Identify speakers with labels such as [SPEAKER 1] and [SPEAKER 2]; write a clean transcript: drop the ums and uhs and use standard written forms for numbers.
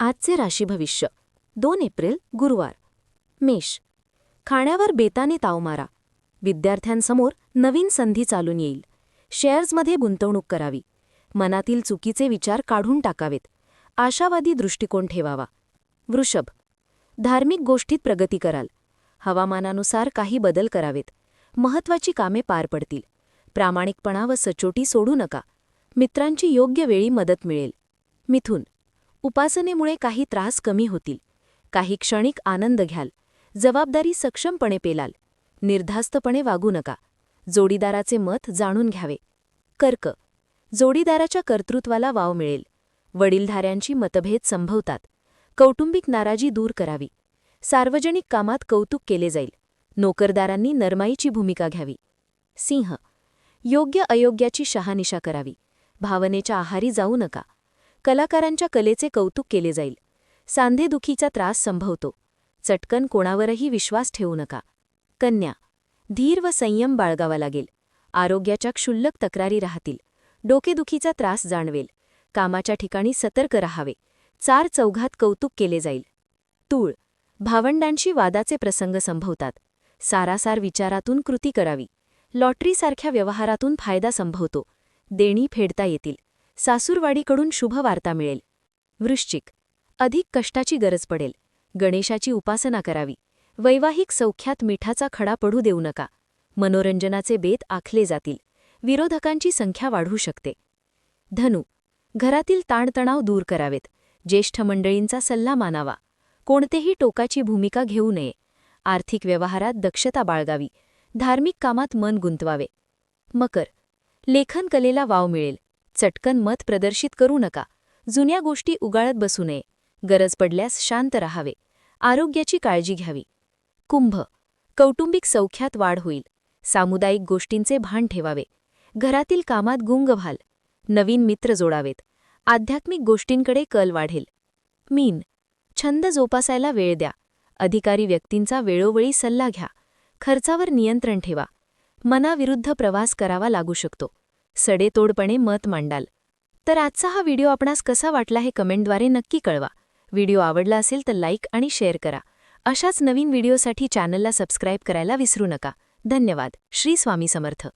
[SPEAKER 1] आजचे राशी भविष्य 2 एप्रिल गुरुवार. मेष. खाण्यावर बेताने ताव मारा. विद्यार्थ्यांसमोर नवीन संधी चालून येईल. शेअर्समध्ये गुंतवणूक करावी. मनातील चुकीचे विचार काढून टाकावेत. आशावादी दृष्टिकोन ठेवावा. वृषभ. धार्मिक गोष्टीत प्रगती कराल. हवामानानुसार काही बदल करावेत. महत्त्वाची कामे पार पडतील. प्रामाणिकपणा व सचोटी सोडू नका. मित्रांची योग्य वेळी मदत मिळेल. मिथुन. उपासनेमुळे काही त्रास कमी होतील. काही क्षणिक आनंद घ्याल. जबाबदारी सक्षमपणे पेलाल. निर्धास्तपणे वागू नका. जोडीदाराचे मत जाणून घ्यावे. कर्क. जोडीदाराच्या कर्तृत्वाला वाव मिळेल. वडीलधाऱ्यांची मतभेद संभवतात. कौटुंबिक नाराजी दूर करावी. सार्वजनिक कामात कौतुक केले जाईल. नोकरदारांनी नरमाईची भूमिका घ्यावी. सिंह. योग्य अयोग्याची शहानिशा करावी. भावनेच्या आहारी जाऊ नका. कलाकारांच्या कलेचे कौतुक केले जाईल. सांधेदुखीचा त्रास संभवतो. चटकन कोणावरही विश्वास ठेवू नका. कन्या. धीर व संयम बाळगावा लागेल. आरोग्याच्या क्षुल्लक तक्रारी राहतील. डोकेदुखीचा त्रास जाणवेल. कामाच्या ठिकाणी सतर्क राहावे. चार चौघात कौतुक केले जाईल. तूळ. भावंडांशी वादाचे प्रसंग संभवतात. सारासार विचारातून कृती करावी. लॉटरीसारख्या व्यवहारातून फायदा संभवतो. देणी फेडता येतील. सासूरवाडीकडून शुभ वार्ता मिळेल. वृश्चिक. अधिक कष्टाची गरज पडेल. गणेशाची उपासना करावी. वैवाहिक सौख्यात मिठाचा खडा पडू देऊ नका. मनोरंजनाचे बेत आखले जातील. विरोधकांची संख्या वाढू शकते. धनु. घरातील ताणतणाव दूर करावेत. ज्येष्ठ मंडळींचा सल्ला मानावा. कोणतेही टोकाची भूमिका घेऊ नये. आर्थिक व्यवहारात दक्षता बाळगावी. धार्मिक कामात मन गुंतवावे. मकर. लेखन कलेला वाव मिळेल. चटकन मत प्रदर्शित करू नका. जुन्या गोष्टी उगाळत बसू नये. गरज पडल्यास शांत राहावे. आरोग्याची काळजी घ्यावी. कुंभ. कौटुंबिक सौख्यात वाढ होईल. सामुदायिक गोष्टींचे भान ठेवावे. घरातील कामात गुंग व्हाल. नवीन मित्र जोडावेत. आध्यात्मिक गोष्टींकडे कल वाढेल. मीन. छंद जोपासायला वेळ द्या. अधिकारी व्यक्तींचा वेळोवेळी सल्ला घ्या. खर्चावर नियंत्रण ठेवा. मनाविरुद्ध प्रवास करावा लागू शकतो. सडेतोडपणे मत मांडाल. तर आजचा हा व्हिडिओ आपणास कसा वाटला हे कमेंटद्वारे नक्की कळवा. व्हिडिओ आवडला असेल तर लाईक आणि शेअर करा. अशाच नवीन व्हिडिओसाठी चॅनलला सबस्क्राईब करायला विसरू नका. धन्यवाद. श्री स्वामी समर्थ.